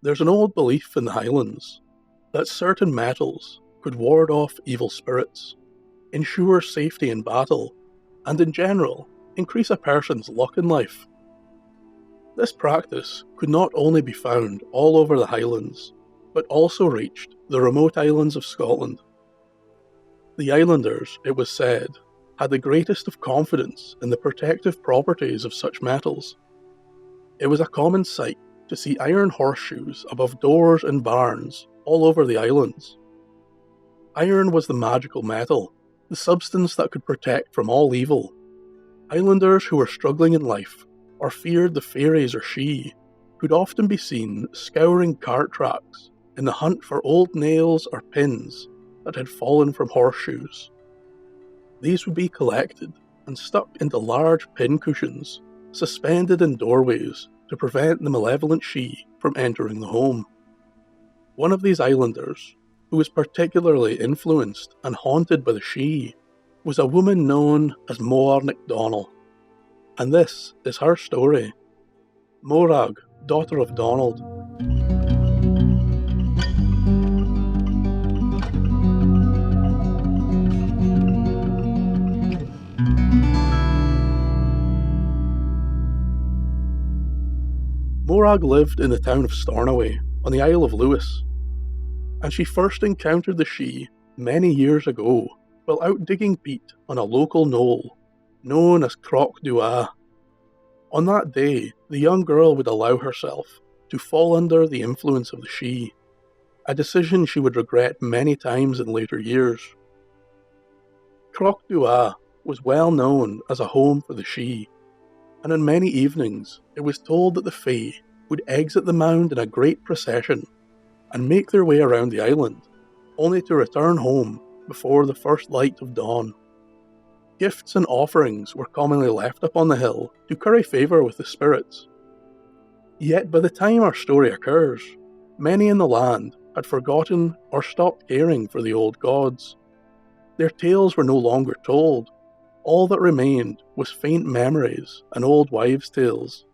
There's an old belief in the highlands that certain metals could ward off evil spirits, ensure safety in battle, and in general, increase a person's luck in life. This practice could not only be found all over the highlands, but also reached the remote islands of Scotland. The islanders, it was said, had the greatest of confidence in the protective properties of such metals. It was a common sight to see iron horseshoes above doors and barns all over the islands. Iron was the magical metal, the substance that could protect from all evil. Islanders who were struggling in life, or feared the fairies or Sìth, could often be seen scouring cart tracks in the hunt for old nails or pins that had fallen from horseshoes. These would be collected and stuck into large pin cushions, suspended in doorways to prevent the malevolent Sìth from entering the home. One of these islanders, who was particularly influenced and haunted by the Sìth, was a woman known as Mor Nic Dohmhnuill. And this is her story. Morag, daughter of Donald. Morag lived in the town of Stornoway on the Isle of Lewis, and she first encountered the Sìth many years ago while out digging peat on a local knoll known as Croc Dua. On that day, the young girl would allow herself to fall under the influence of the Sìth, a decision she would regret many times in later years. Croc Dua was well known as a home for the Sìth, and on many evenings it was told that the Fae would exit the mound in a great procession and make their way around the island, only to return home before the first light of dawn. Gifts and offerings were commonly left upon the hill to curry favour with the spirits. Yet by the time our story occurs, many in the land had forgotten or stopped caring for the old gods. Their tales were no longer told. All that remained was faint memories and old wives' tales.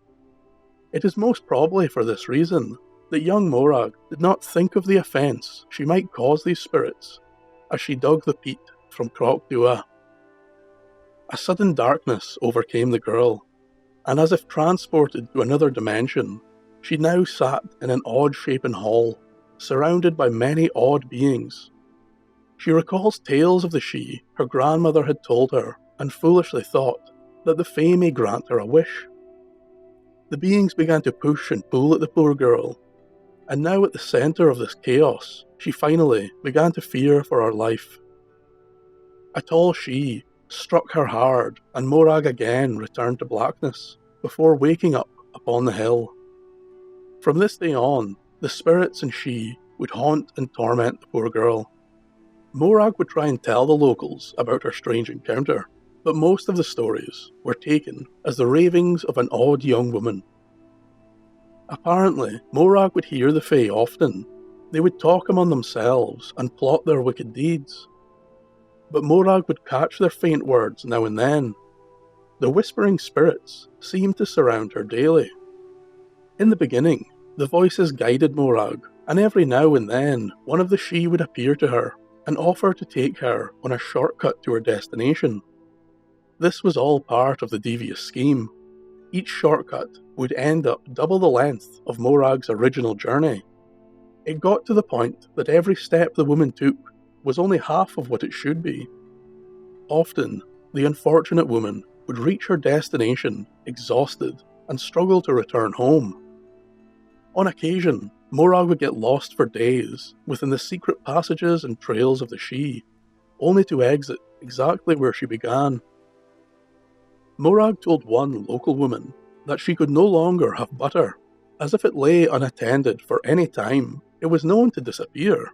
It is most probably for this reason that young Morag did not think of the offence she might cause these spirits as she dug the peat from Croc Dua. A sudden darkness overcame the girl, and as if transported to another dimension, she now sat in an odd-shapen hall, surrounded by many odd beings. She recalls tales of the Sìth her grandmother had told her, and foolishly thought that the Fae may grant her a wish. The beings began to push and pull at the poor girl, and now at the centre of this chaos, she finally began to fear for her life. A tall Sìth struck her hard, and Morag again returned to blackness, before waking up upon the hill. From this day on, the spirits and Sìth would haunt and torment the poor girl. Morag would try and tell the locals about her strange encounter, but most of the stories were taken as the ravings of an odd young woman. Apparently, Morag would hear the Fae often. They would talk among themselves and plot their wicked deeds. But Morag would catch their faint words now and then. The whispering spirits seemed to surround her daily. In the beginning, the voices guided Morag, and every now and then one of the Sìth would appear to her and offer to take her on a shortcut to her destination. This was all part of the devious scheme. Each shortcut would end up double the length of Morag's original journey. It got to the point that every step the woman took was only half of what it should be. Often, the unfortunate woman would reach her destination exhausted and struggle to return home. On occasion, Morag would get lost for days within the secret passages and trails of the Sìth, only to exit exactly where she began. Morag told one local woman that she could no longer have butter, as if it lay unattended for any time, it was known to disappear.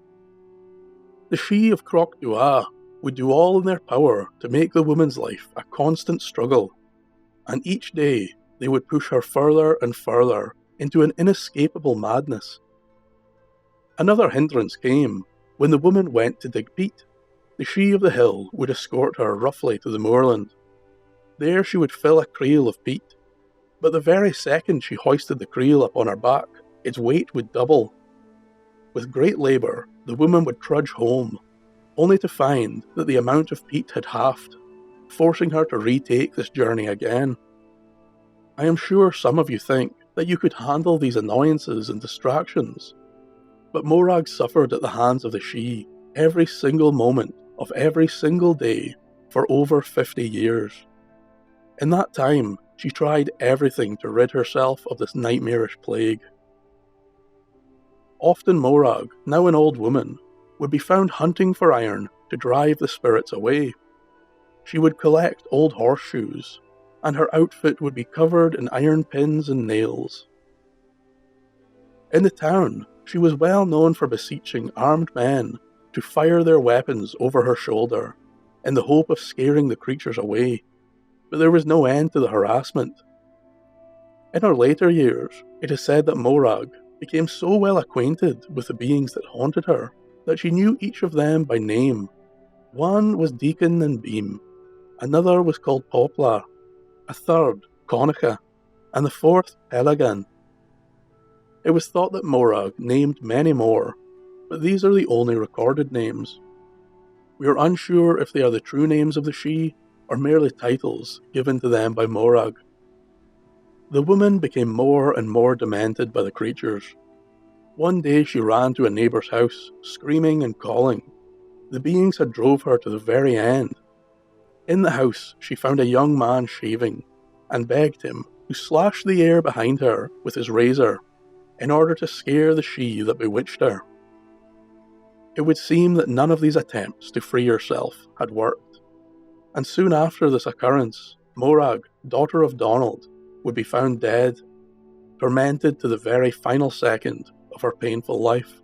The Sìth of Croc Dua would do all in their power to make the woman's life a constant struggle, and each day they would push her further and further into an inescapable madness. Another hindrance came when the woman went to dig peat. The Sìth of the hill would escort her roughly to the moorland. There she would fill a creel of peat, but the very second she hoisted the creel upon her back, its weight would double. With great labour, the woman would trudge home, only to find that the amount of peat had halved, forcing her to retake this journey again. I am sure some of you think that you could handle these annoyances and distractions, but Morag suffered at the hands of the Sidhe every single moment of every single day for over 50 years. In that time, she tried everything to rid herself of this nightmarish plague. Often Morag, now an old woman, would be found hunting for iron to drive the spirits away. She would collect old horseshoes, and her outfit would be covered in iron pins and nails. In the town, she was well known for beseeching armed men to fire their weapons over her shoulder in the hope of scaring the creatures away, but there was no end to the harassment. In her later years, it is said that Morag became so well acquainted with the beings that haunted her that she knew each of them by name. One was Deacon and Beam, another was called Poplar, a third, Conica, and the fourth, Pelican. It was thought that Morag named many more, but these are the only recorded names. We are unsure if they are the true names of the Sidhe or merely titles given to them by Morag. The woman became more and more demented by the creatures. One day she ran to a neighbour's house, screaming and calling. The beings had drove her to the very end. In the house, she found a young man shaving, and begged him to slash the air behind her with his razor, in order to scare the Sidhe that bewitched her. It would seem that none of these attempts to free herself had worked, and soon after this occurrence, Morag, daughter of Donald, would be found dead, tormented to the very final second of her painful life.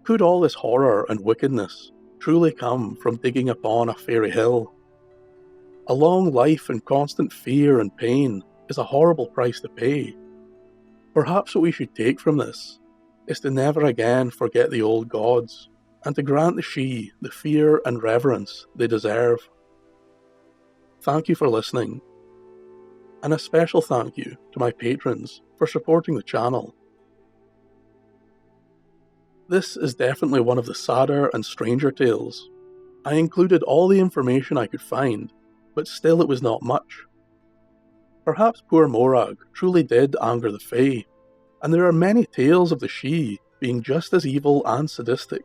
Could all this horror and wickedness truly come from digging upon a fairy hill? A long life in constant fear and pain is a horrible price to pay. Perhaps what we should take from this is to never again forget the old gods, and to grant the Sidhe the fear and reverence they deserve. Thank you for listening, and a special thank you to my patrons for supporting the channel. This is definitely one of the sadder and stranger tales. I included all the information I could find, but still it was not much. Perhaps poor Morag truly did anger the Fae, and there are many tales of the Sidhe being just as evil and sadistic.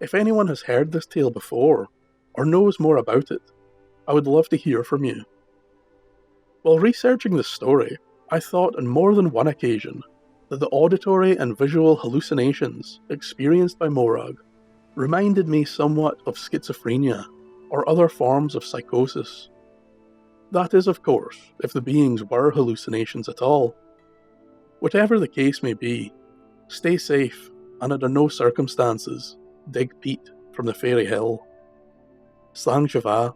If anyone has heard this tale before, or knows more about it, I would love to hear from you. While researching this story, I thought on more than one occasion that the auditory and visual hallucinations experienced by Morag reminded me somewhat of schizophrenia or other forms of psychosis. That is, of course, if the beings were hallucinations at all. Whatever the case may be, stay safe and under no circumstances dig peat from the fairy hill. Slán Siva.